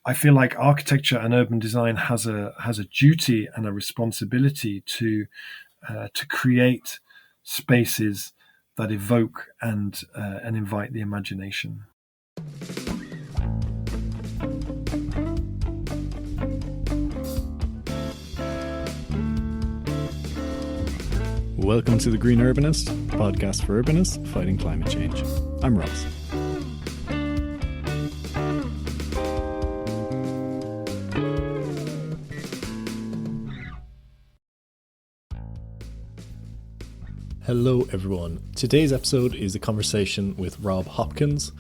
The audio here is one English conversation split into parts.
I feel like architecture and urban design has a duty and a responsibility to create spaces that evoke and invite the imagination. Welcome to the Green Urbanist, podcast for urbanists fighting climate change. I'm Ross. Hello everyone. Today's episode is a conversation with Rob Hopkins.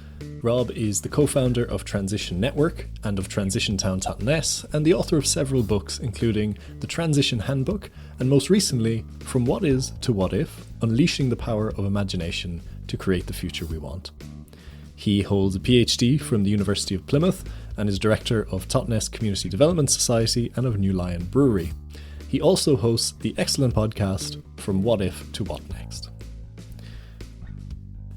Rob is the co-founder of Transition Network and of transitiontown.net and the author of several books including The Transition Handbook and most recently From What Is to What If, Unleashing the Power of Imagination to Create the Future We Want. He holds a PhD from the University of Plymouth and is director of Totnes Community Development Society and of New Lion Brewery. He also hosts the excellent podcast From What If to What Next.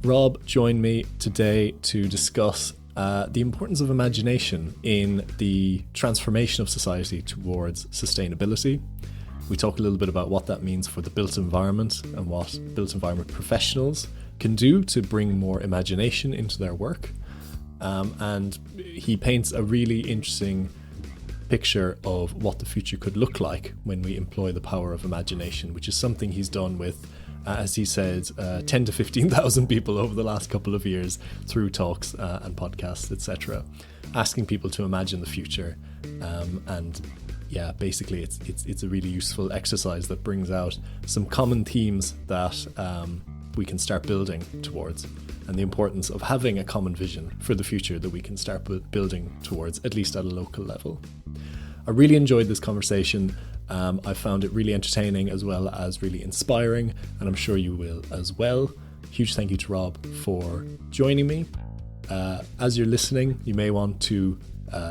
Rob joined me today to discuss the importance of imagination in the transformation of society towards sustainability. We talk a little bit about what that means for the built environment and what built environment professionals can do to bring more imagination into their work. And he paints a really interesting picture of what the future could look like when we employ the power of imagination, which is something he's done with, as he said, 10 to 15,000 people over the last couple of years through talks and podcasts, etc., asking people to imagine the future. And yeah, basically it's a really useful exercise that brings out some common themes that we can start building towards, and the importance of having a common vision for the future that we can start building towards, at least at a local level. I really enjoyed this conversation. I found it really entertaining as well as really inspiring, and I'm sure you will as well. Huge thank you to Rob for joining me. As you're listening, you may want to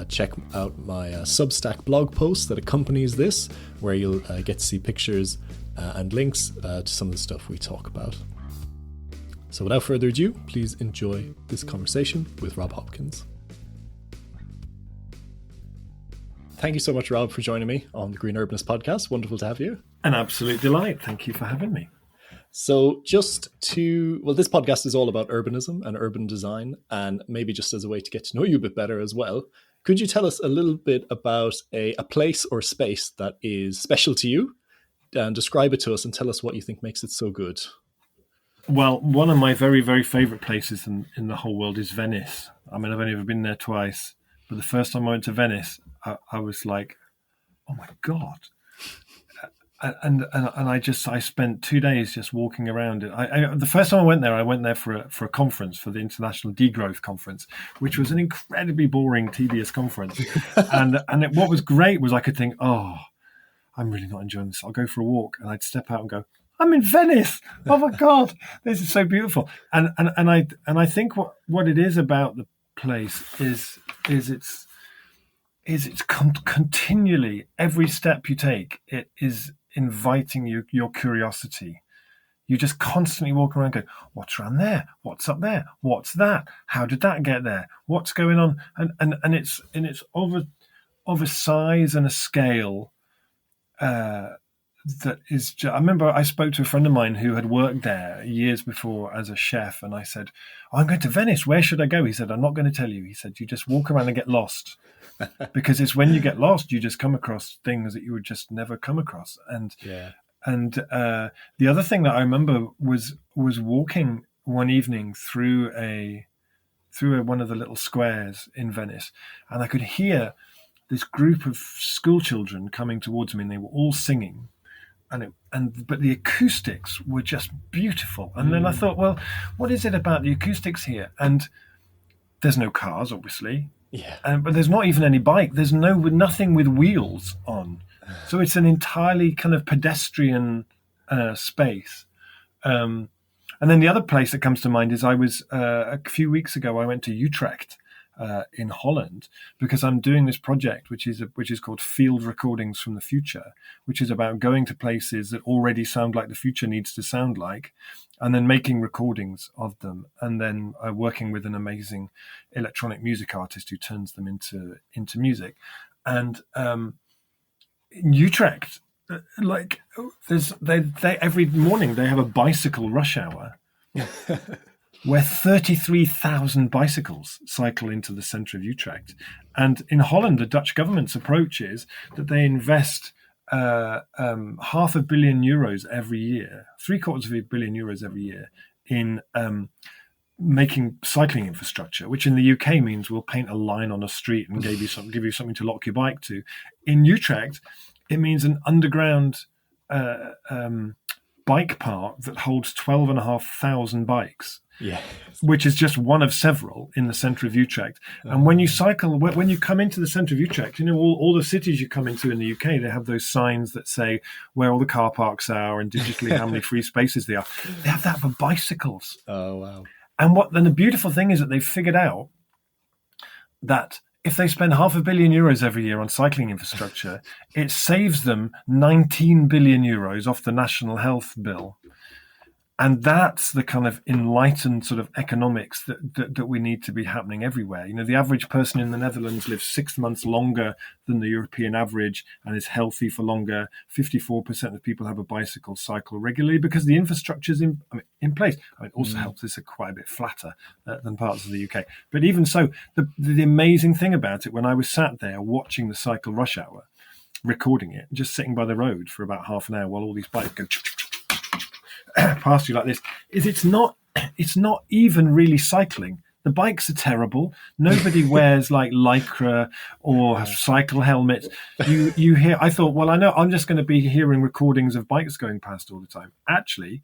check out my Substack blog post that accompanies this, where you'll get to see pictures and links to some of the stuff we talk about. So without further ado, please enjoy this conversation with Rob Hopkins. Thank you so much, Rob, for joining me on the Green Urbanist podcast. Wonderful to have you. An absolute delight. Thank you for having me. So this podcast is all about urbanism and urban design, and maybe just as a way to get to know you a bit better as well, could you tell us a little bit about a place or space that is special to you, and describe it to us and tell us what you think makes it so good? Well, one of my very, very favourite places in the whole world is Venice. I mean, I've only ever been there twice, but the first time I went to Venice, I was like, oh my God. And I spent 2 days just walking around it. The first time I went there for a conference, for the International Degrowth Conference, which was an incredibly boring, tedious conference. What was great was I could think, oh, I'm really not enjoying this. I'll go for a walk. And I'd step out and go, I'm in Venice. Oh my God, this is so beautiful. And I think what it is about the place is it's continually, every step you take, it is inviting your curiosity. You just constantly walk around going, what's around there? What's up there? What's that? How did that get there? What's going on? And it's of a size and a scale that is I remember I spoke to a friend of mine who had worked there years before as a chef, and I said, I'm going to Venice. Where should I go? He said, I'm not going to tell you. He said, you just walk around and get lost. Because it's when you get lost, you just come across things that you would just never come across. And the other thing that I remember was walking one evening through one of the little squares in Venice, and I could hear this group of school children coming towards me, and they were all singing. But the acoustics were just beautiful. And then I thought, well, what is it about the acoustics here? And there's no cars, obviously. Yeah. But there's not even any bike. There's nothing with wheels on. So it's an entirely kind of pedestrian space. And then the other place that comes to mind is I was a few weeks ago, I went to Utrecht in Holland, because I'm doing this project which is called Field Recordings from the Future, which is about going to places that already sound like the future needs to sound like, and then making recordings of them, and then working with an amazing electronic music artist who turns them into music. And in Utrecht, like they every morning they have a bicycle rush hour where 33,000 bicycles cycle into the centre of Utrecht. And in Holland, the Dutch government's approach is that they invest €500 million every year, €750 million every year in making cycling infrastructure, which in the UK means we'll paint a line on a street and give you something to lock your bike to. In Utrecht, it means an underground bike park that holds 12,500 bikes. Yeah, which is just one of several in the centre of Utrecht. And when you cycle, when you come into the centre of Utrecht, all the cities you come into in the UK, they have those signs that say where all the car parks are and digitally how many free spaces they are. They have that for bicycles. Oh, wow. And the beautiful thing is that they've figured out that if they spend €500 million every year on cycling infrastructure, it saves them €19 billion off the national health bill. And that's the kind of enlightened sort of economics that we need to be happening everywhere. The average person in the Netherlands lives 6 months longer than the European average and is healthy for longer. 54% of people have a bicycle, cycle regularly because the infrastructure is in place. It also helps this quite a bit flatter than parts of the UK. But even so, the amazing thing about it, when I was sat there watching the cycle rush hour, recording it, just sitting by the road for about half an hour while all these bikes go past you like this, is it's not even really cycling. The bikes are terrible. Nobody wears like Lycra or cycle helmets. You hear, I thought, well, I know I'm just going to be hearing recordings of bikes going past all the time. Actually,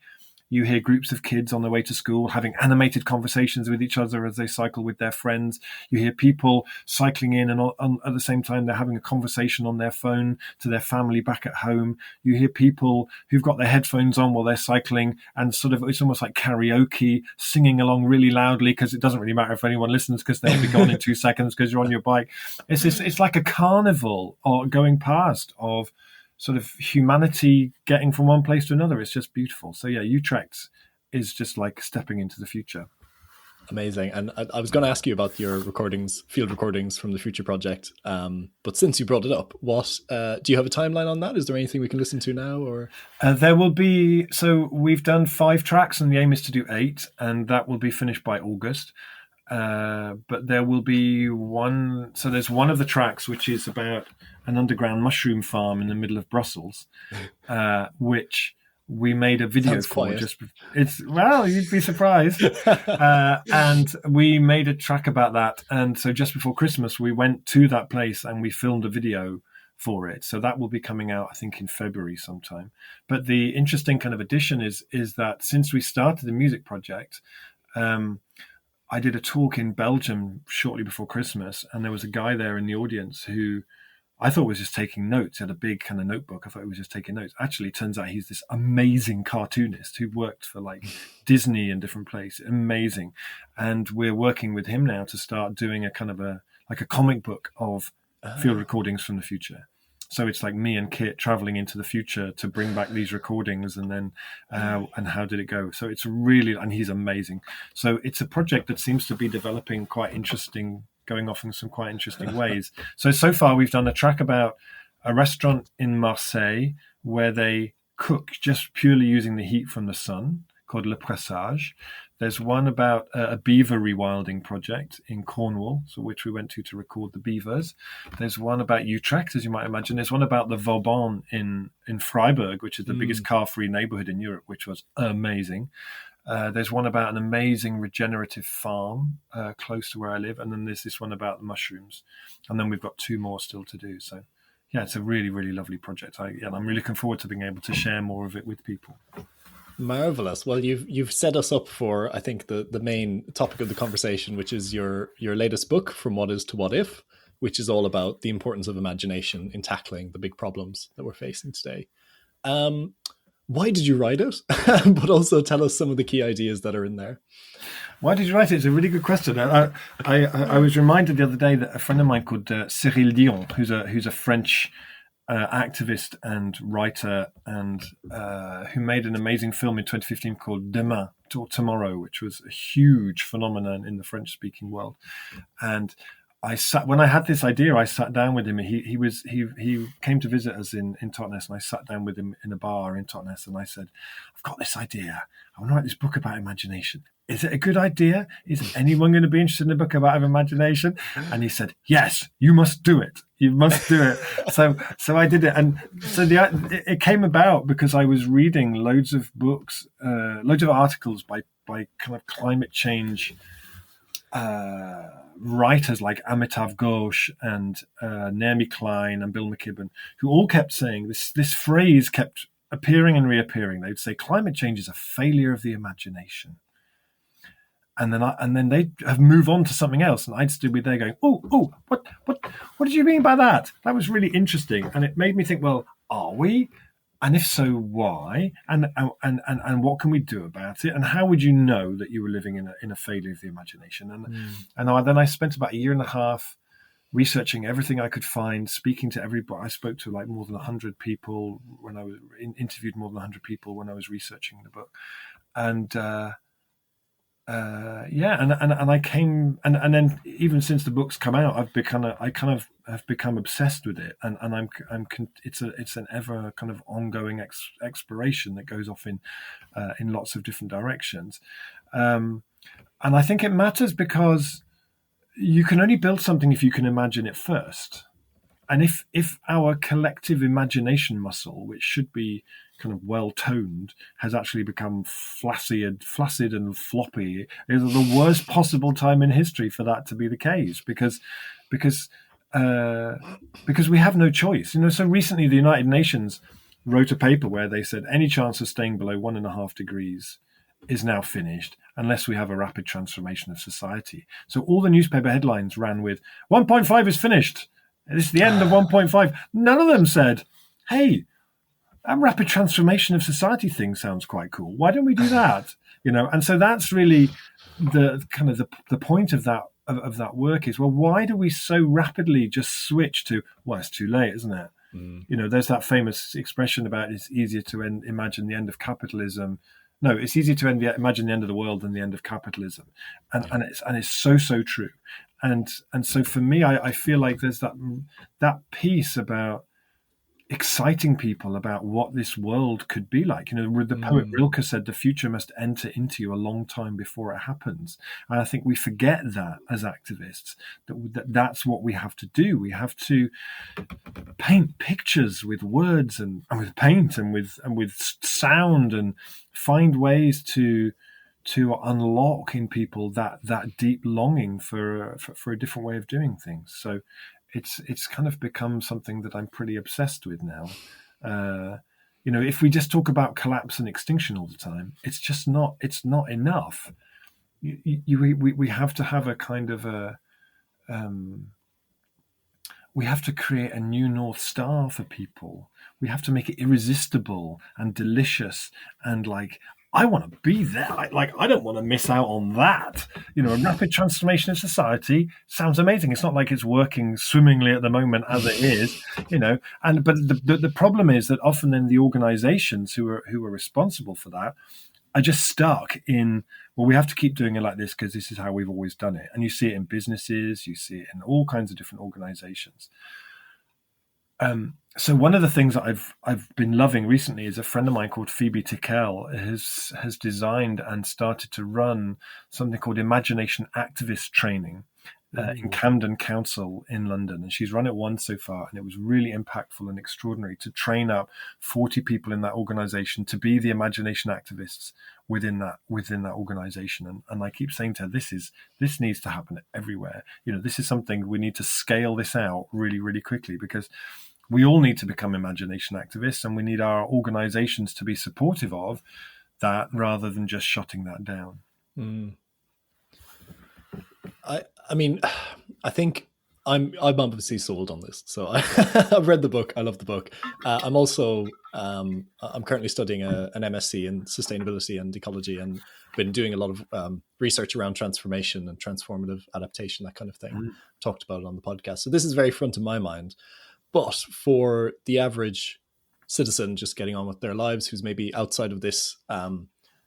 you hear groups of kids on their way to school having animated conversations with each other as they cycle with their friends. You hear people cycling in and at the same time they're having a conversation on their phone to their family back at home. You hear people who've got their headphones on while they're cycling and it's almost like karaoke, singing along really loudly because it doesn't really matter if anyone listens because they'll be gone in 2 seconds because you're on your bike. It's like a carnival or going past of sort of humanity getting from one place to another. It's just beautiful. So yeah, Utrecht is just like stepping into the future. Amazing. And I was going to ask you about your field recordings from the Future project. But since you brought it up, do you have a timeline on that? Is there anything we can listen to now? Or there will be. So we've done 5 tracks, and the aim is to do 8, and that will be finished by August. But there will be one. So there's one of the tracks which is about an underground mushroom farm in the middle of Brussels, which we made a video Sounds for. quiet. You'd be surprised. And we made a track about that. And so just before Christmas, we went to that place and we filmed a video for it. So that will be coming out, I think, in February sometime. But the interesting kind of addition is that since we started the music project, I did a talk in Belgium shortly before Christmas, and there was a guy there in the audience who I thought was just taking notes. He had a big kind of notebook. I thought he was just taking notes. Actually, it turns out he's this amazing cartoonist who worked for like Disney and different places. Amazing. And we're working with him now to start doing a kind of a comic book of field recordings from the future. So it's like me and Kit traveling into the future to bring back these recordings, and then and how did it go? So it's really, and he's amazing. So it's a project that seems to be developing quite interesting, going off in some quite interesting ways. So far we've done a track about a restaurant in Marseille where they cook just purely using the heat from the sun, called Le Pressage. There's one about a beaver rewilding project in Cornwall, so which we went to record the beavers. There's one about Utrecht, as you might imagine. There's one about the Vauban in Freiburg, which is the biggest car-free neighborhood in Europe, which was amazing. There's one about an amazing regenerative farm close to where I live. And then there's this one about the mushrooms. And then we've got 2 more still to do. So yeah, it's a really, really lovely project. I'm really looking forward to being able to share more of it with people. Marvelous. Well, you've set us up for, I think, the main topic of the conversation, which is your latest book, From What Is to What If, which is all about the importance of imagination in tackling the big problems that we're facing today. why did you write it? But also tell us some of the key ideas that are in there. Why did you write it? It's a really good question. I was reminded the other day that a friend of mine called Cyril Dion, who's a French activist and writer, and who made an amazing film in 2015 called Demain, or Tomorrow, which was a huge phenomenon in the French-speaking world. And when I had this idea, I sat down with him. He came to visit us in Totnes, and I sat down with him in a bar in Totnes, and I said, "I've got this idea. I want to write this book about imagination. Is it a good idea? Is anyone going to be interested in a book about imagination?" And he said, "Yes, you must do it. You must do it." So I did it, and so it came about because I was reading loads of books, loads of articles by kind of climate change writers like Amitav Ghosh and Naomi Klein and Bill McKibben, who all kept saying this phrase kept appearing and reappearing. They'd say climate change is a failure of the imagination. And then they have moved on to something else, and I'd still be there going, what did you mean by that? That was really interesting, and it made me think, well, are we? And if so, why? And what can we do about it? And how would you know that you were living in a failure of the imagination? And then I spent about a year and a half researching everything I could find, speaking to everybody. I spoke to like more than 100 people when I was interviewed more than 100 people when I was researching the book, and I came, and then even since the book's come out, I kind of have become obsessed with it, and it's an ever kind of ongoing exploration that goes off in lots of different directions, and I think it matters because you can only build something if you can imagine it first. And if our collective imagination muscle, which should be kind of well toned, has actually become flaccid and floppy, is the worst possible time in history for that to be the case, because we have no choice. So recently the United Nations wrote a paper where they said any chance of staying below 1.5 degrees is now finished unless we have a rapid transformation of society. So all the newspaper headlines ran with 1.5 is finished. This is the end of 1.5. None of them said, hey, that rapid transformation of society thing sounds quite cool. Why don't we do that? And so that's really the kind of the point of that work is, well, why do we so rapidly just switch to, well, it's too late, isn't it? There's that famous expression about it's easier to imagine the end of capitalism. No, it's easier to imagine the end of the world than the end of capitalism. And it's so true. And so for me, I feel like there's that piece about exciting people about what this world could be like. The poet Rilke said the future must enter into you a long time before it happens. And I think we forget that as activists, that's what we have to do. We have to paint pictures with words and with paint and with sound, and find ways to unlock in people that deep longing for a different way of doing things. So it's kind of become something that I'm pretty obsessed with now. If we just talk about collapse and extinction all the time, it's not enough. We have to have a kind of we have to create a new North Star for people. We have to make it irresistible and delicious, and like, I want to be there. I don't want to miss out on that. A rapid transformation of society sounds amazing. It's not like it's working swimmingly at the moment as it is, but the problem is that often then the organizations who are responsible for that are just stuck in, well, we have to keep doing it like this because this is how we've always done it. And you see it in businesses, you see it in all kinds of different organizations. So one of the things that I've been loving recently is a friend of mine called Phoebe Tickell has designed and started to run something called Imagination Activist Training in Camden Council in London. And she's run it once so far, and it was really impactful and extraordinary to train up 40 people in that organization to be the imagination activists within that organization. And I keep saying to her, this needs to happen everywhere. This is something we need to scale this out really, really quickly, because we all need to become imagination activists, and we need our organizations to be supportive of that rather than just shutting that down. I mean, I think I'm obviously sold on this. So I've read the book. I love the book. I'm also I'm currently studying an MSc in sustainability and ecology, and been doing a lot of research around transformation and transformative adaptation, that kind of thing. Talked about it on the podcast. So this is very front of my mind. But for the average citizen just getting on with their lives, who's maybe outside of this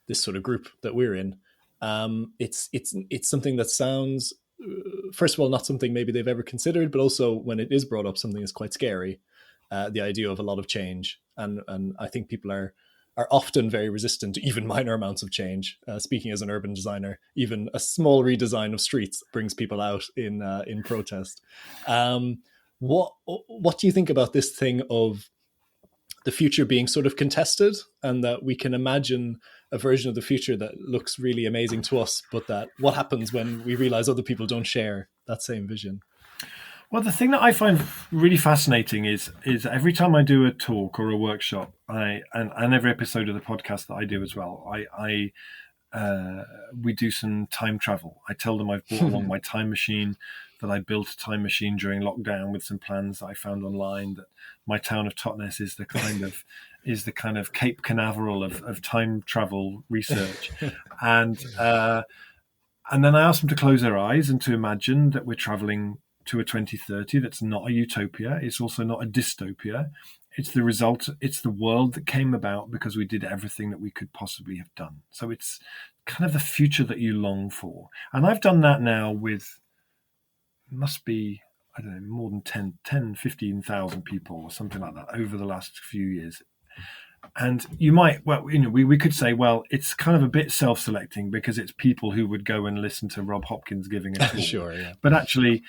this sort of group that we're in, it's something that sounds, first of all, not something maybe they've ever considered, but also when it is brought up, something that's quite scary. The idea of a lot of change, and I think people are often very resistant to even minor amounts of change. Speaking as an urban designer, even a small redesign of streets brings people out in protest. What do you think about this thing of the future being sort of contested, and that we can imagine a version of the future that looks really amazing to us, but that what happens when we realize other people don't share that same vision? Well, the thing that I find really fascinating is every time I do a talk or a workshop, and every episode of the podcast that I do as well, we do some time travel. I tell them I've brought along my time machine, that I built a time machine during lockdown with some plans that I found online, that my town of Totnes is the kind of Cape Canaveral of time travel research. And then I ask them to close their eyes and to imagine that we're traveling to a 2030 that's not a utopia. It's also not a dystopia. It's the result. It's the world that came about because we did everything that we could possibly have done. So it's kind of the future that you long for. And I've done that now with, must be, I don't know, more than 15,000 people or something like that over the last few years. And you might, well, we could say, well, it's kind of a bit self-selecting because it's people who would go and listen to Rob Hopkins giving a talk. Sure, yeah. But actually,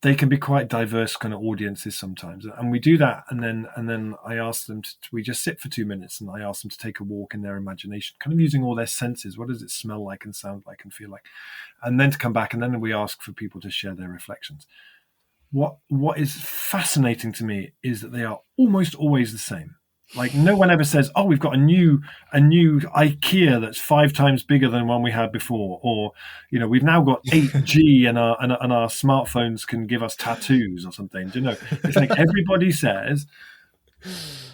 they can be quite diverse kind of audiences sometimes, and we do that. And then I ask them we just sit for 2 minutes, and I ask them to take a walk in their imagination, kind of using all their senses. What does it smell like and sound like and feel like? And then to come back, and then we ask for people to share their reflections. What is fascinating to me is that they are almost always the same. Like, no one ever says, "Oh, we've got a new IKEA that's 5 times bigger than one we had before," or we've now got 8G and our smartphones can give us tattoos or something. Do you know? It's like everybody says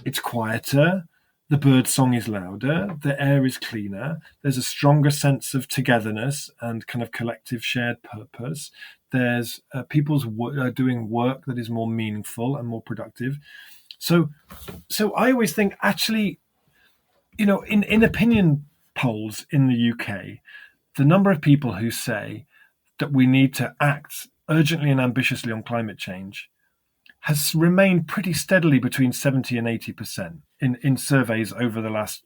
it's quieter, the bird song is louder, the air is cleaner, there's a stronger sense of togetherness and kind of collective shared purpose. There's people's doing work that is more meaningful and more productive. So I always think, actually, in opinion polls in the UK, the number of people who say that we need to act urgently and ambitiously on climate change has remained pretty steadily between 70 and 80% in surveys over the last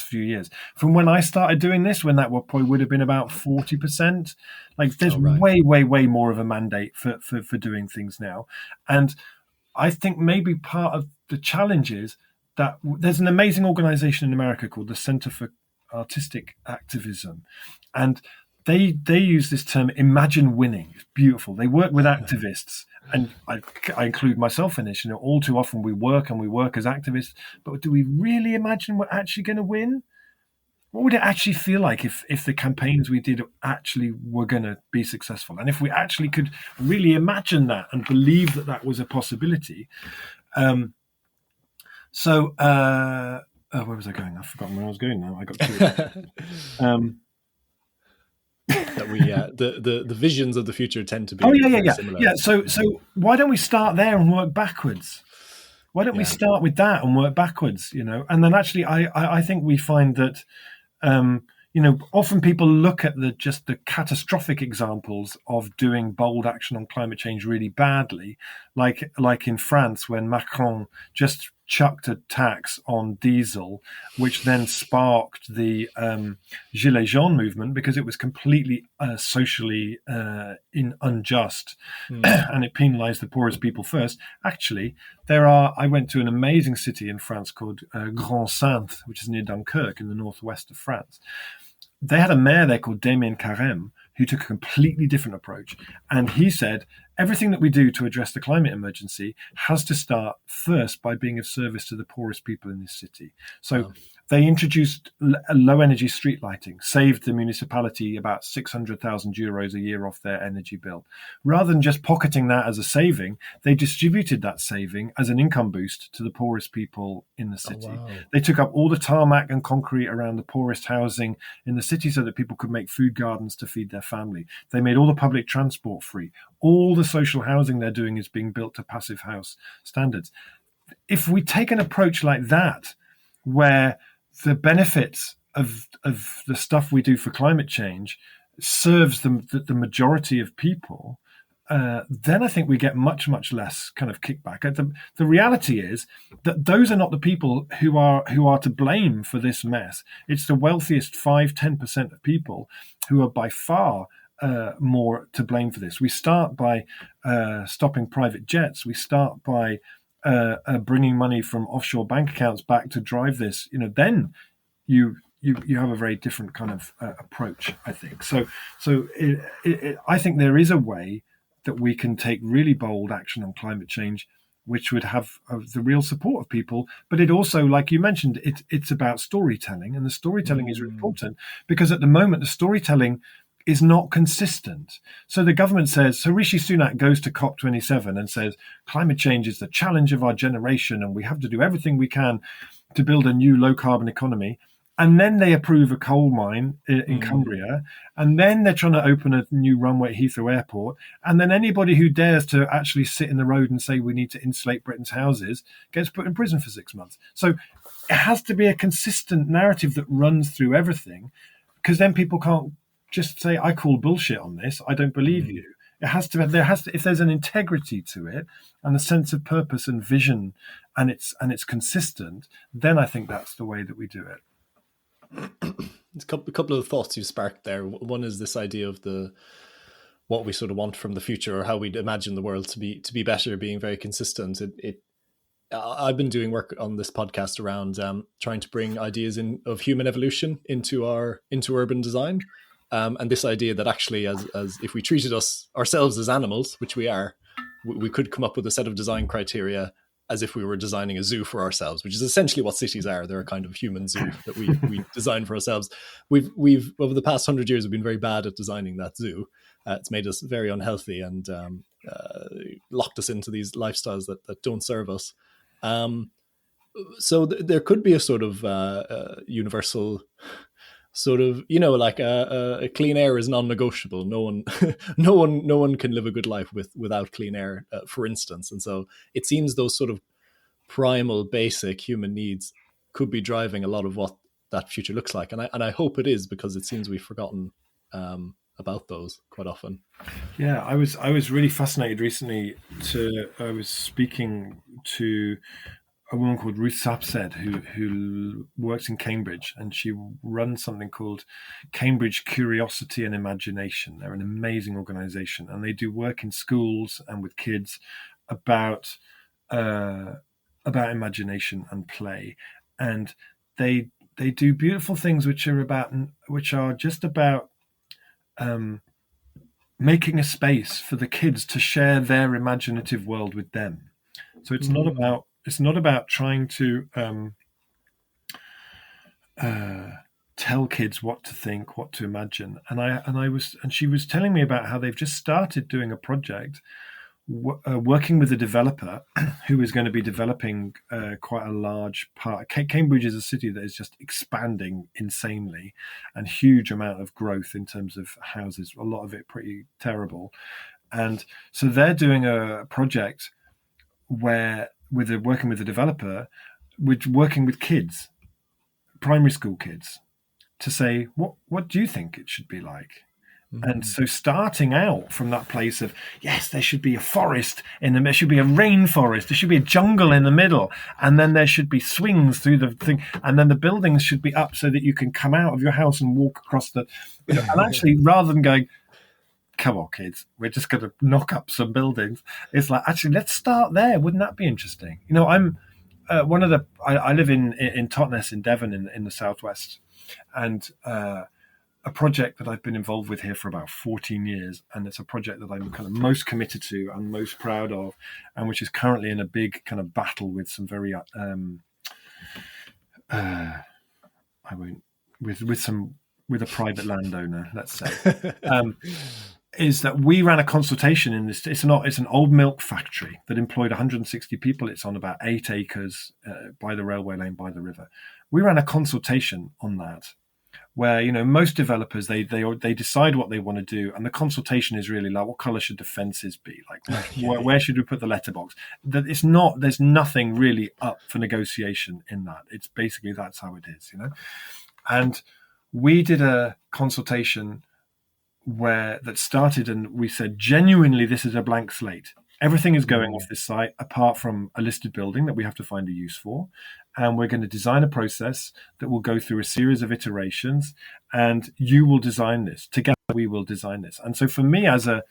few years. From when I started doing this, when that probably would have been about 40%. Like, there's way more of a mandate for doing things now. And I think maybe part of the challenge is that there's an amazing organization in America called the Center for Artistic Activism, and they use this term "imagine winning." It's beautiful. They work with activists, and I include myself in this. All too often we work as activists, but do we really imagine we're actually going to win? What would it actually feel like if the campaigns we did actually were going to be successful? And if we actually could really imagine that and believe that that was a possibility. Where was I going? I've forgotten where I was going now. I got to that we the visions of the future tend to be similar. Yeah. So why don't we start there and work backwards? Why don't we start with that and work backwards? And then actually, I think we find that often people look at the catastrophic examples of doing bold action on climate change really badly, like in France when Macron just chucked a tax on diesel, which then sparked the Gilets jaunes movement because it was completely socially unjust and it penalized the poorest people first. Actually, I went to an amazing city in France called Grand-Sainte, which is near Dunkirk in the northwest of France. They had a mayor there called Damien Carême, who took a completely different approach. And he said, everything that we do to address the climate emergency has to start first by being of service to the poorest people in this city. So They introduced low energy street lighting, saved the municipality about €600,000 a year off their energy bill. Rather than just pocketing that as a saving, they distributed that saving as an income boost to the poorest people in the city. wow. They took up all the tarmac and concrete around the poorest housing in the city so that people could make food gardens to feed their family. They made all the public transport free. All the social housing they're doing is being built to passive house standards. If we take an approach like that, where the benefits of the stuff we do for climate change serves the majority of people, then I think we get much, much less kind of kickback. The reality is that those are not the people who are to blame for this mess. It's the wealthiest 5-10% of people who are by far more to blame for this. We start by stopping private jets. We start by bringing money from offshore bank accounts back to drive this. Then you have a very different kind of approach, I think. So I think there is a way that we can take really bold action on climate change, which would have the real support of people. But it also, like you mentioned, it's about storytelling, and the storytelling is important because at the moment the storytelling is not consistent. So the government says, so Rishi Sunak goes to COP27 and says, climate change is the challenge of our generation and we have to do everything we can to build a new low carbon economy. And then they approve a coal mine in Cumbria. And then they're trying to open a new runway at Heathrow Airport. And then anybody who dares to actually sit in the road and say we need to insulate Britain's houses gets put in prison for 6 months. So it has to be a consistent narrative that runs through everything, because then people can't just say, I call bullshit on this, I don't believe you. It has to, if there's an integrity to it and a sense of purpose and vision, and it's consistent, then I think that's the way that we do it. There's a couple of thoughts you sparked there. One is this idea of what we sort of want from the future, or how we'd imagine the world to be better, being very consistent. I've been doing work on this podcast around trying to bring ideas of human evolution into urban design. And this idea that actually, as if we treated ourselves as animals, which we are, we could come up with a set of design criteria as if we were designing a zoo for ourselves, which is essentially what cities are. They're a kind of human zoo that we design for ourselves. We've over the past 100 years, we've been very bad at designing that zoo. It's made us very unhealthy and locked us into these lifestyles that don't serve us. So there could be a sort of universal sort of, like a clean air is non-negotiable. No one can live a good life without clean air, for instance. And so it seems those sort of primal, basic human needs could be driving a lot of what that future looks like. And I hope it is, because it seems we've forgotten about those quite often. Yeah, I was really fascinated recently. I was speaking to a woman called Ruth Sapsed who works in Cambridge, and she runs something called Cambridge Curiosity and Imagination. They're an amazing organization, and they do work in schools and with kids about imagination and play. And they do beautiful things which are just about making a space for the kids to share their imaginative world with them. So it's not about trying to tell kids what to think, what to imagine. And she was telling me about how they've just started doing a project, working with a developer who is going to be developing quite a large part. Cambridge is a city that is just expanding insanely, and huge amount of growth in terms of houses. A lot of it pretty terrible, and so they're doing a project where working with the developer, working with kids, primary school kids, to say, what do you think it should be like? Mm-hmm. And so starting out from that place of, yes, there should be a forest there should be a rainforest, there should be a jungle in the middle, and then there should be swings through the thing, and then the buildings should be up so that you can come out of your house and walk across and actually, rather than going, come on, kids, we're just going to knock up some buildings. It's like, actually, let's start there. Wouldn't that be interesting? I'm I live in Totnes in Devon in the southwest, and a project that I've been involved with here for about 14 years, and it's a project that I'm kind of most committed to and most proud of, and which is currently in a big kind of battle with some very I won't, with a private landowner, let's say, is that we ran a consultation in this. It's an old milk factory that employed 160 people. It's on about 8 acres by the railway lane, by the river. We ran a consultation on that, where most developers they decide what they want to do, and the consultation is really like, what color should the fences be, like where should we put the letterbox. That it's not, there's nothing really up for negotiation in that. It's basically, that's how it is, and we did a consultation that started, and we said, genuinely, this is a blank slate. Everything is going off this site apart from a listed building that we have to find a use for. And we're going to design a process that will go through a series of iterations, and you will design this. Together, we will design this. And so for me, as a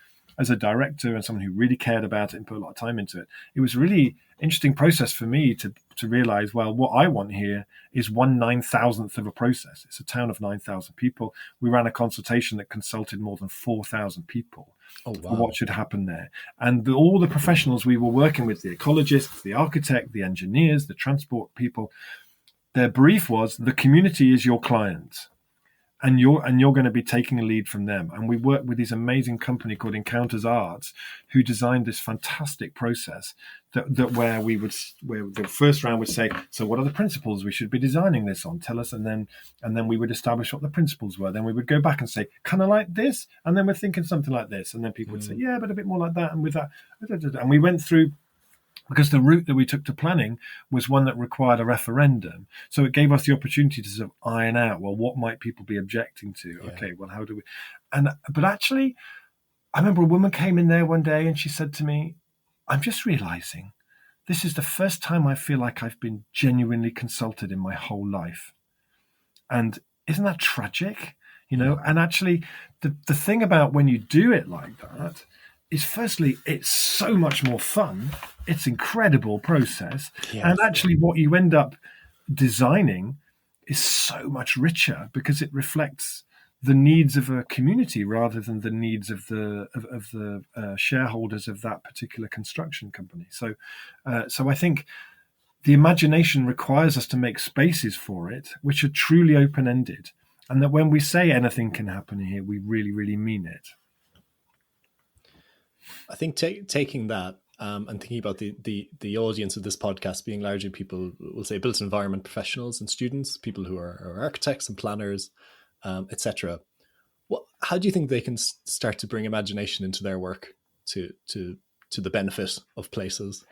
director and someone who really cared about it and put a lot of time into it, it was a really interesting process for me to realize, well, what I want here is 1/9,000th of a process. It's a town of 9,000 people. We ran a consultation that consulted more than 4,000 people. Oh, wow. For what should happen there. And all the professionals we were working with, the ecologists, the architect, the engineers, the transport people, their brief was, the community is your client. And you're going to be taking a lead from them. And we worked with this amazing company called Encounters Arts, who designed this fantastic process where the first round would say, so what are the principles we should be designing this on? Tell us. And then we would establish what the principles were. Then we would go back and say, kind of like this. And then we're thinking something like this. And then people would say, yeah, but a bit more like that. And with that. And we went through, because the route that we took to planning was one that required a referendum. So it gave us the opportunity to sort of iron out, well, what might people be objecting to? Yeah. Okay, well, how do we? But actually, I remember a woman came in there one day and she said to me, I'm just realizing this is the first time I feel like I've been genuinely consulted in my whole life. And isn't that tragic? And actually, the thing about when you do it like that is, firstly, it's so much more fun. It's an incredible process. Yes. And actually what you end up designing is so much richer because it reflects the needs of a community rather than the needs of the shareholders of that particular construction company. So I think the imagination requires us to make spaces for it which are truly open-ended, and that when we say anything can happen here, we really, really mean it. I think taking that and thinking about the audience of this podcast being largely people, we'll say, built environment professionals and students, people who are architects and planners, etc. How do you think they can start to bring imagination into their work to the benefit of places?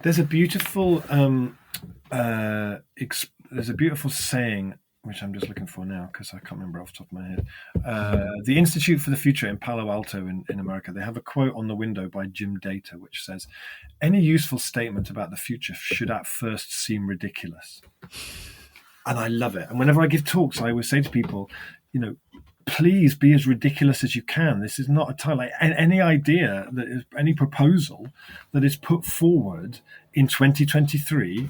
There's a beautiful saying, which I'm just looking for now because I can't remember off the top of my head. The Institute for the Future in Palo Alto in America, they have a quote on the window by Jim Data, which says, any useful statement about the future should at first seem ridiculous. And I love it. And whenever I give talks, I always say to people, please be as ridiculous as you can. This is not a time, like any idea, any proposal that is put forward in 2023,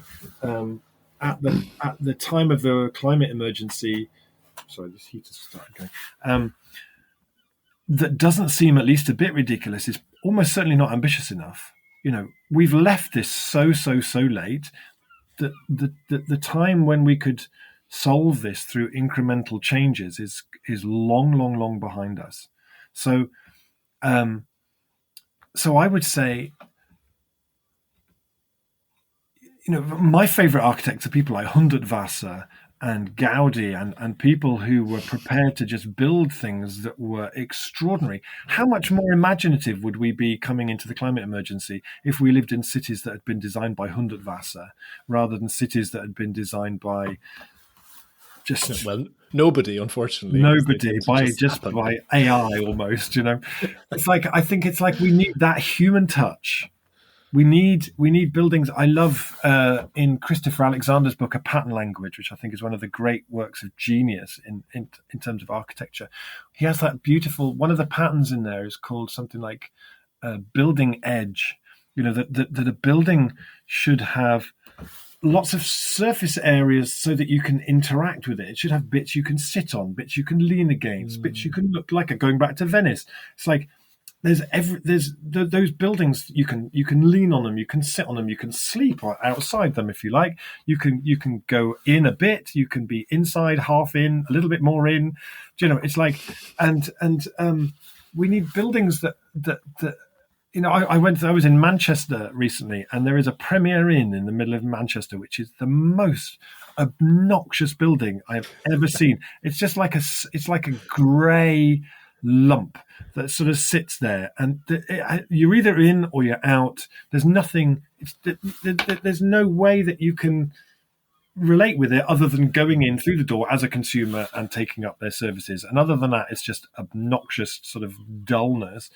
at the time of the climate emergency, sorry, this heater's started going, that doesn't seem at least a bit ridiculous is almost certainly not ambitious enough. We've left this so late that the time when we could solve this through incremental changes is long behind us. So I would say, my favorite architects are people like Hundertwasser and Gaudi and people who were prepared to just build things that were extraordinary. How much more imaginative would we be coming into the climate emergency if we lived in cities that had been designed by Hundertwasser rather than cities that had been designed by just... Well, nobody, unfortunately. Nobody, by AI almost, It's like, I think it's like we need that human touch. We need buildings. I love in Christopher Alexander's book, A Pattern Language, which I think is one of the great works of genius in terms of architecture. He has that beautiful, one of the patterns in there is called something like building edge. That a building should have lots of surface areas so that you can interact with it. It should have bits you can sit on, bits you can lean against, bits you can look like. Going back to Venice, it's like those buildings, you can lean on them, you can sit on them, you can sleep or outside them if you like. You can go in a bit, you can be inside, half in, a little bit more in. It's like, and we need buildings that I was in Manchester recently, and there is a Premier Inn in the middle of Manchester, which is the most obnoxious building I've ever seen. It's just like it's like a grey lump that sort of sits there, and you're either in or you're out. There's nothing. There's no way that you can relate with it other than going in through the door as a consumer and taking up their services. And other than that, it's just obnoxious sort of dullness.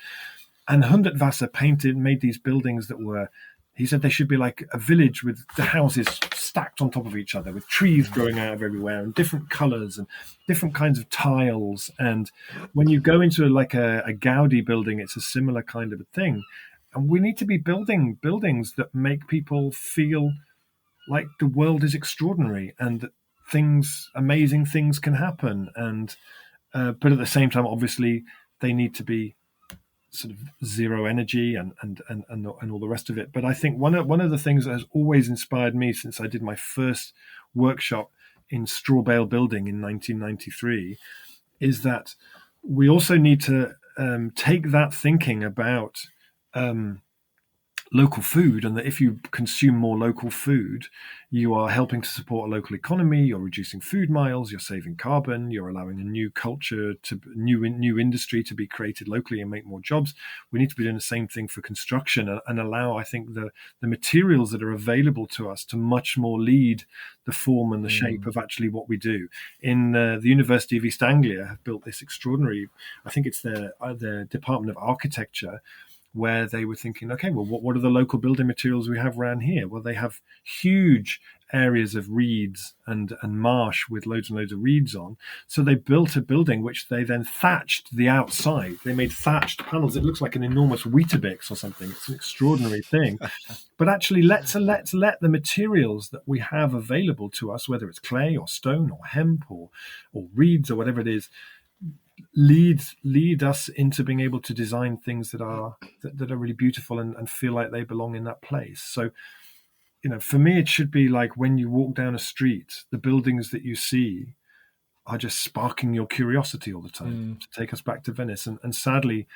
And Hundertwasser made these buildings that were, he said they should be like a village with the houses stacked on top of each other, with trees growing out of everywhere and different colors and different kinds of tiles. And when you go into like a Gaudi building, it's a similar kind of a thing. And we need to be building buildings that make people feel like the world is extraordinary and that amazing things can happen. And but at the same time, obviously, they need to be sort of zero energy and all the rest of it. But I think one of the things that has always inspired me since I did my first workshop in straw bale building in 1993 is that we also need to take that thinking about local food, and that if you consume more local food, you are helping to support a local economy, you're reducing food miles, you're saving carbon, you're allowing a new culture new industry to be created locally and make more jobs. We need to be doing the same thing for construction and allow, I think, the materials that are available to us to much more lead the form and the shape of actually what we do. In the University of East Anglia have built this extraordinary, I think it's their Department of Architecture, where they were thinking, okay, well, what are the local building materials we have around here? Well, they have huge areas of reeds and marsh with loads and loads of reeds on. So they built a building which they then thatched the outside. They made thatched panels. It looks like an enormous Weetabix or something. It's an extraordinary thing. But actually, let's let the materials that we have available to us, whether it's clay or stone or hemp or reeds or whatever it is, lead us into being able to design things that are really beautiful and feel like they belong in that place. So, for me, it should be like when you walk down a street, the buildings that you see are just sparking your curiosity all the time to take us back to Venice. And sadly,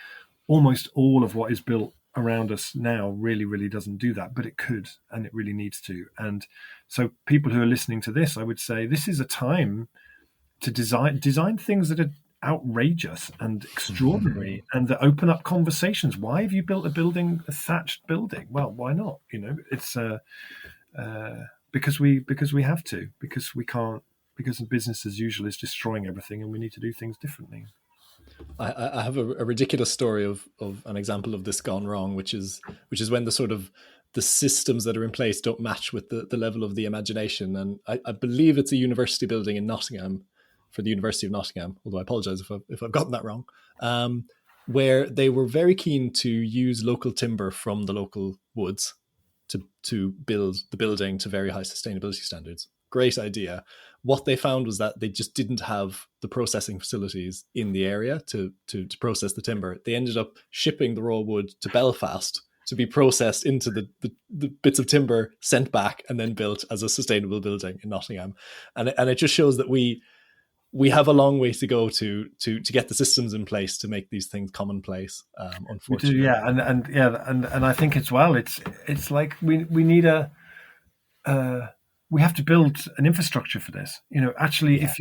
almost all of what is built around us now really, really doesn't do that, but it could, and it really needs to. And so people who are listening to this, I would say this is a time to design things that are outrageous and extraordinary and that open up conversations. Why have you built a thatched building? Well, why not? It's because we have to, because we can't, because business as usual is destroying everything and we need to do things differently. I have a ridiculous story of an example of this gone wrong, which is when the sort of the systems that are in place don't match with the level of the imagination. And I believe it's a university building in Nottingham, for the University of Nottingham, although I apologize if I've gotten that wrong, where they were very keen to use local timber from the local woods to build the building to very high sustainability standards. Great idea. What they found was that they just didn't have the processing facilities in the area to process the timber. They ended up shipping the raw wood to Belfast to be processed into the bits of timber, sent back, and then built as a sustainable building in Nottingham. And it just shows that we have a long way to go to get the systems in place to make these things commonplace. Unfortunately, we do, and I think as well, it's like we need we have to build an infrastructure for this. Actually, if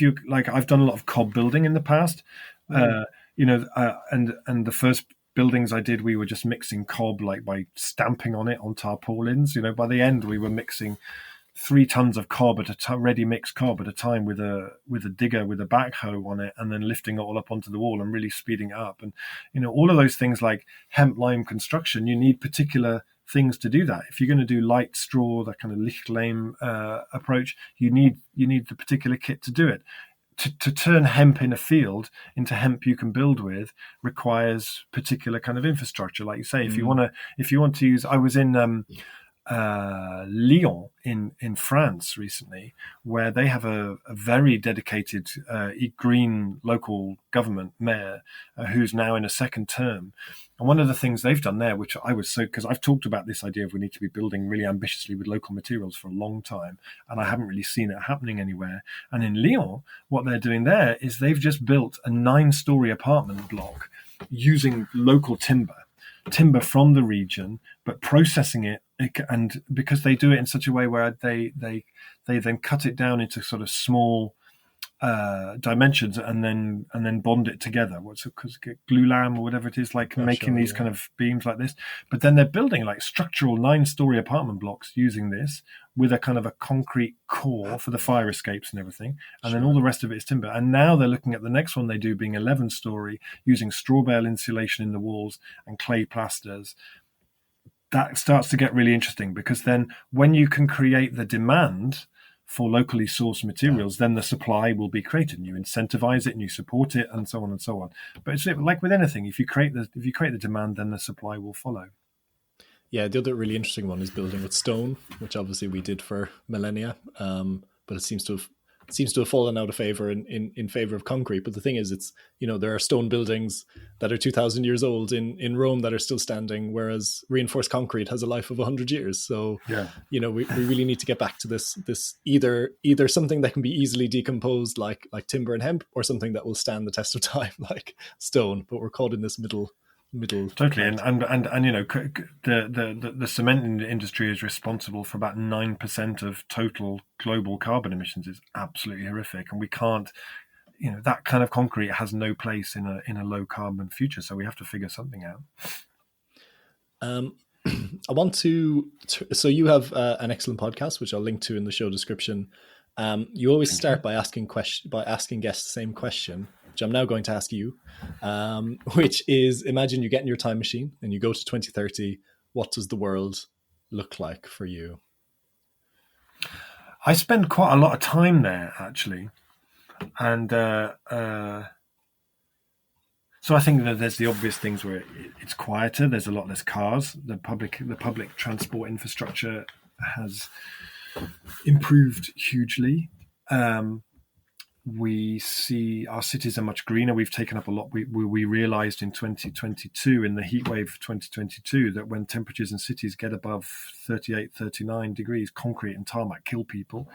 you like, I've done a lot of cob building in the past, and the first buildings I did, we were just mixing cob like by stamping on it on tarpaulins. By the end, we were mixing 3 tons of cob ready mixed cob at a time with a digger with a backhoe on it, and then lifting it all up onto the wall and really speeding it up. And all of those things, like hemp lime construction, you need particular things to do that. If you're going to do light straw, that kind of lichtlame approach, you need the particular kit to do it. To turn hemp in a field into hemp you can build with requires particular kind of infrastructure, like you say. If you want to use, I was in Lyon in France recently, where they have a very dedicated green local government mayor who's now in a second term. And one of the things they've done there, which I was so, because I've talked about this idea of we need to be building really ambitiously with local materials for a long time, and I haven't really seen it happening anywhere. And in Lyon, what they're doing there is they've just built a 9-story apartment block using local timber from the region, but processing it, and because they do it in such a way where they then cut it down into sort of small dimensions and then bond it together. What's it called? Glulam or whatever it is, like making these kind of beams like this. But then they're building like structural 9-story apartment blocks using this with a kind of a concrete core for the fire escapes and everything. And then all the rest of it is timber. And now they're looking at the next one they do being 11-story using straw bale insulation in the walls and clay plasters. That starts to get really interesting, because then when you can create the demand for locally sourced materials, then the supply will be created, and you incentivize it and you support it, and so on and so on. But it's like with anything, if you create the demand, then the supply will follow. Yeah, the other really interesting one is building with stone, which obviously we did for millennia, but it seems to have fallen out of favor in favor of concrete. But the thing is, it's, there are stone buildings that are 2,000 years old in Rome that are still standing, whereas reinforced concrete has a life of 100 years. So, we really need to get back to this either something that can be easily decomposed like timber and hemp, or something that will stand the test of time like stone. But we're caught in this middle. Totally, and the cement industry is responsible for about 9% of total global carbon emissions. Is absolutely horrific, and we can't, that kind of concrete has no place in a low carbon future. So we have to figure something out. I want to. So you have an excellent podcast, which I'll link to in the show description. You always start by asking guests the same question, which I'm now going to ask you, which is, imagine you get in your time machine and you go to 2030. What does the world look like for you? I spend quite a lot of time there, actually. And so I think that there's the obvious things where it's quieter. There's a lot less cars. The public transport infrastructure has improved hugely. We see our cities are much greener. We've taken up a lot. We realized in 2022, in the heat wave of 2022, that when temperatures in cities get above 38, 39 degrees, concrete and tarmac kill people.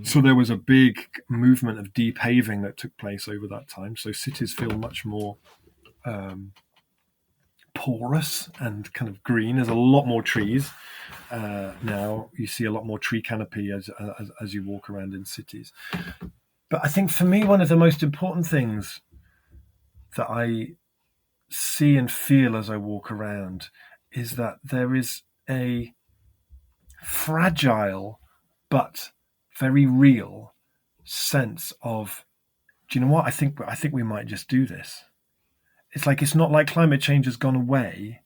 So there was a big movement of depaving that took place over that time. So cities feel much more porous and kind of green. There's a lot more trees now. You see a lot more tree canopy as you walk around in cities. But I think for me, one of the most important things that I see and feel as I walk around is that there is a fragile but very real sense of, do you know what? I think we might just do this. It's not like climate change has gone away,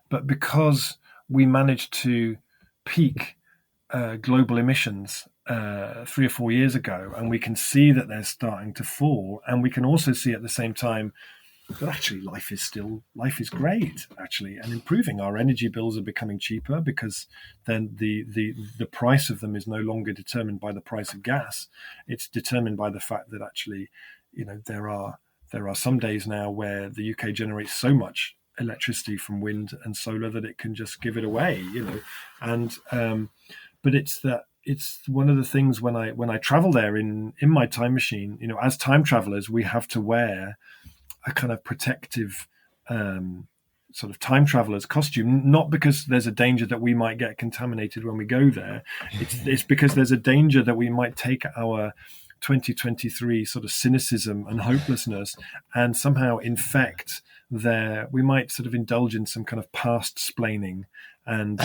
but because we managed to peak global emissions 3 or 4 years ago, and we can see that they're starting to fall, and we can also see at the same time that actually life is great, actually, and improving. Our energy bills are becoming cheaper because then the price of them is no longer determined by the price of gas. It's determined by the fact that actually, there are some days now where the UK generates so much electricity from wind and solar that it can just give it away, and but it's one of the things when I travel there in my time machine, as time travelers, we have to wear a kind of protective sort of time traveler's costume, not because there's a danger that we might get contaminated when we go there. It's because there's a danger that we might take our 2023 sort of cynicism and hopelessness and somehow infect we might sort of indulge in some kind of past splaining and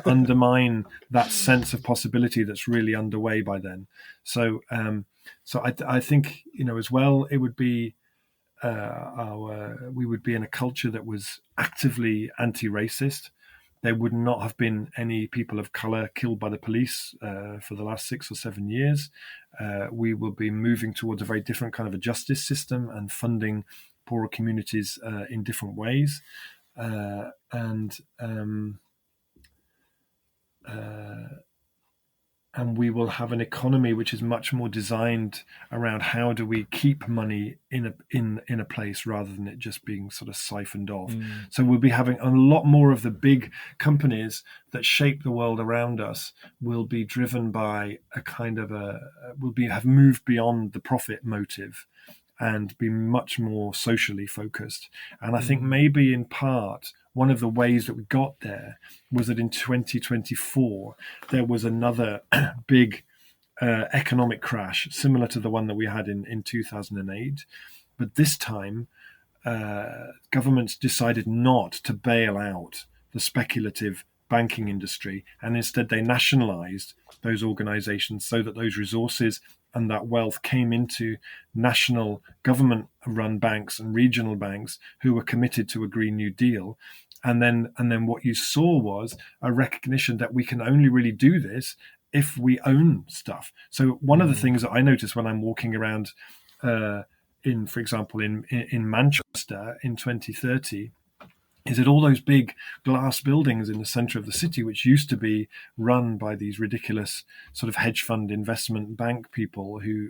undermine that sense of possibility that's really underway by then. So I think, as well, it would be we would be in a culture that was actively anti-racist. There would not have been any people of color killed by the police for the last 6 or 7 years. We will be moving towards a very different kind of a justice system and funding poorer communities in different ways. and we will have an economy which is much more designed around how do we keep money in a place rather than it just being sort of siphoned off. So we'll be having a lot more of the big companies that shape the world around us will be driven by a kind of have moved beyond the profit motive and be much more socially focused. And I think maybe in part, one of the ways that we got there was that in 2024, there was another big economic crash, similar to the one that we had in 2008. But this time, governments decided not to bail out the speculative banking industry, and instead they nationalized those organizations so that those resources and that wealth came into national government-run banks and regional banks who were committed to a Green New Deal. And then what you saw was a recognition that we can only really do this if we own stuff. So one of the things that I notice when I'm walking around, for example, in Manchester in 2030, is that all those big glass buildings in the center of the city, which used to be run by these ridiculous sort of hedge fund investment bank people who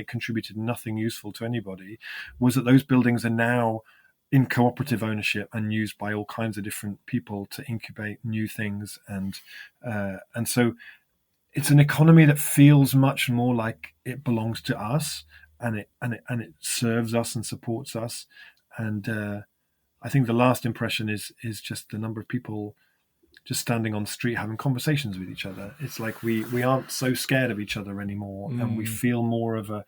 contributed nothing useful to anybody, was that those buildings are now in cooperative ownership and used by all kinds of different people to incubate new things. And so it's an economy that feels much more like it belongs to us, and it serves us and supports us. And I think the last impression is just the number of people just standing on the street having conversations with each other. It's like we aren't so scared of each other anymore, and we feel more of a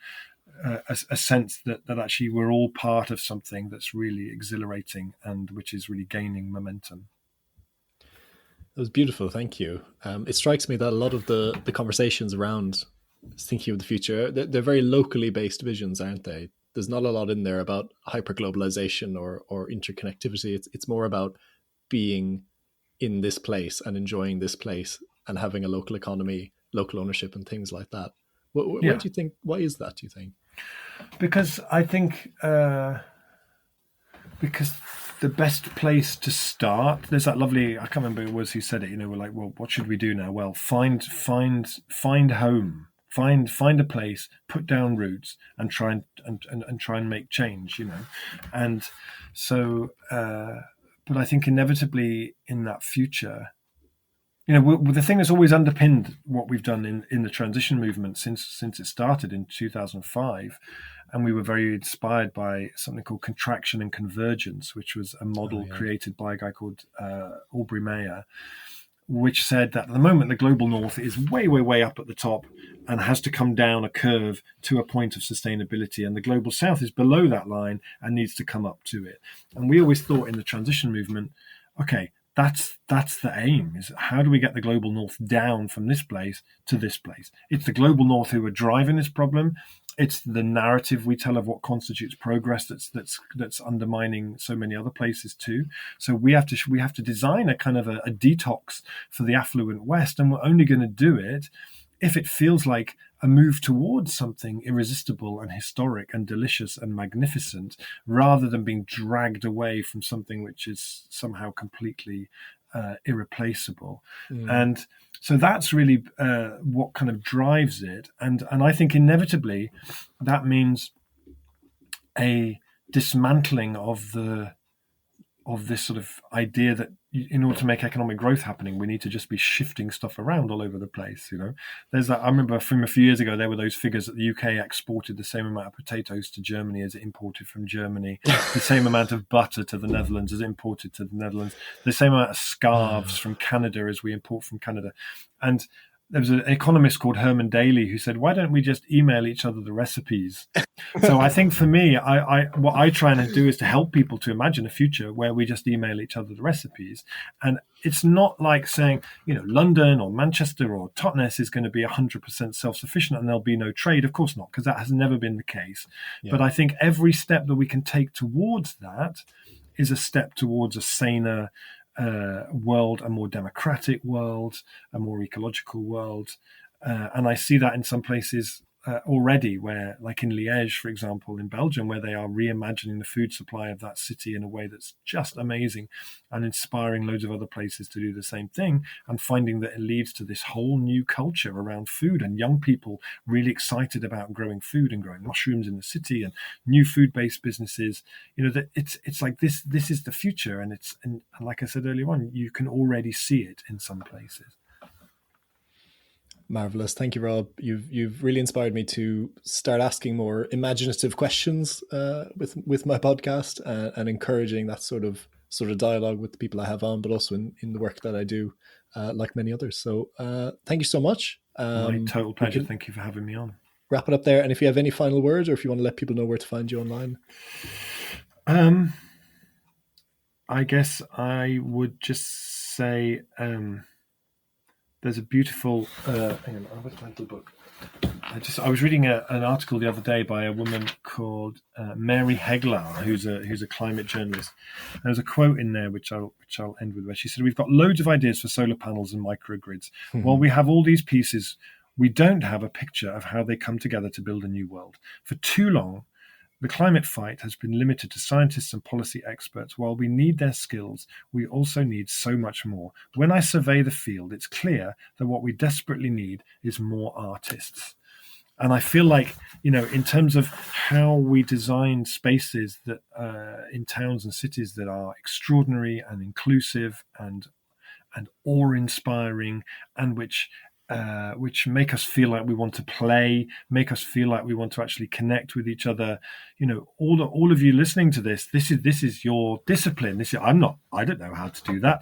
sense that actually we're all part of something that's really exhilarating and which is really gaining momentum. That was beautiful, thank you. It strikes me that a lot of the conversations around thinking of the future, they're very locally based visions, aren't they? There's not a lot in there about hyperglobalization or interconnectivity. It's more about being in this place and enjoying this place and having a local economy, local ownership, and things like that. Why do you think? Why is that, do you think? Because I think because the best place to start, there's that lovely, I can't remember who it was who said it, we're like, well, what should we do now? Well, find home. Find a place, put down roots, and try and make change, And so, but I think inevitably in that future, the thing that's always underpinned what we've done in the transition movement since it started in 2005, and we were very inspired by something called contraction and convergence, which was a model created by a guy called Aubrey Mayer, which said that at the moment the global north is way, way, way up at the top and has to come down a curve to a point of sustainability, and the global south is below that line and needs to come up to it. And we always thought in the transition movement, okay, that's the aim, is how do we get the global north down from this place to this place? It's the global north who are driving this problem. It's the narrative we tell of what constitutes progress that's undermining so many other places too. So we have to design a kind of a detox for the affluent West, and we're only going to do it if it feels like a move towards something irresistible and historic and delicious and magnificent, rather than being dragged away from something which is somehow completely irreplaceable. And so that's really what kind of drives it. And I think inevitably that means a dismantling of this sort of idea that in order to make economic growth happening, we need to just be shifting stuff around all over the place. There's that. I remember from a few years ago, there were those figures that the UK exported the same amount of potatoes to Germany as it imported from Germany, the same amount of butter to the Netherlands as it imported to the Netherlands, the same amount of scarves from Canada as we import from Canada. And there was an economist called Herman Daly who said, why don't we just email each other the recipes? So I think for me, what I try and do is to help people to imagine a future where we just email each other the recipes. And it's not like saying, London or Manchester or Totnes is going to be 100% self-sufficient and there'll be no trade. Of course not, because that has never been the case. Yeah. But I think every step that we can take towards that is a step towards a saner world, a more democratic world, a more ecological world. And I see that in some places already, where, like in Liège, for example, in Belgium, where they are reimagining the food supply of that city in a way that's just amazing and inspiring loads of other places to do the same thing, and finding that it leads to this whole new culture around food and young people really excited about growing food and growing mushrooms in the city and new food-based businesses. That it's like this is the future, and like I said earlier on, you can already see it in some places. Marvelous. Thank you, Rob. You've really inspired me to start asking more imaginative questions with my podcast, and encouraging that sort of dialogue with the people I have on, but also in the work that I do, like many others. So thank you so much. My total pleasure. Thank you for having me on. Wrap it up there. And if you have any final words, or if you want to let people know where to find you online. I guess I would just say there's a beautiful hang on, where's my little book? I was reading an article the other day by a woman called Mary Heglar, who's a climate journalist. And there's a quote in there which I'll end with, where she said, "We've got loads of ideas for solar panels and microgrids. While we have all these pieces, we don't have a picture of how they come together to build a new world. For too long, the climate fight has been limited to scientists and policy experts. While we need their skills, we also need so much more. When I survey the field, it's clear that what we desperately need is more artists." And I feel like, in terms of how we design spaces that in towns and cities that are extraordinary and inclusive and awe-inspiring, and which make us feel like we want to play, make us feel like we want to actually connect with each other. All of you listening to this is your discipline. I don't know how to do that,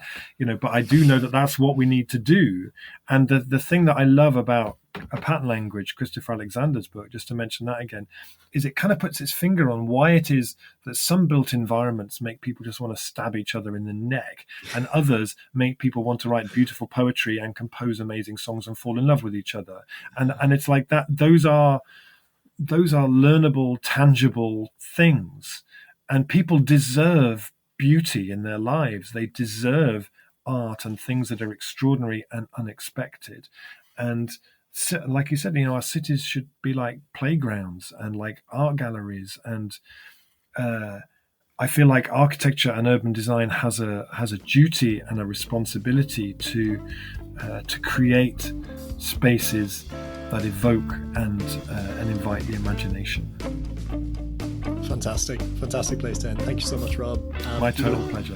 but I do know that that's what we need to do. And the thing that I love about A Pattern Language, Christopher Alexander's book, just to mention that again, is it kind of puts its finger on why it is that some built environments make people just want to stab each other in the neck, and others make people want to write beautiful poetry and compose amazing songs and fall in love with each other. And it's like that. Those are learnable, tangible things, and people deserve beauty in their lives. They deserve art and things that are extraordinary and unexpected. And like you said, our cities should be like playgrounds and like art galleries. And I feel like architecture and urban design has a duty and a responsibility to create spaces that evoke and invite the imagination. Fantastic place to end. Thank you so much, Rob. My total pleasure.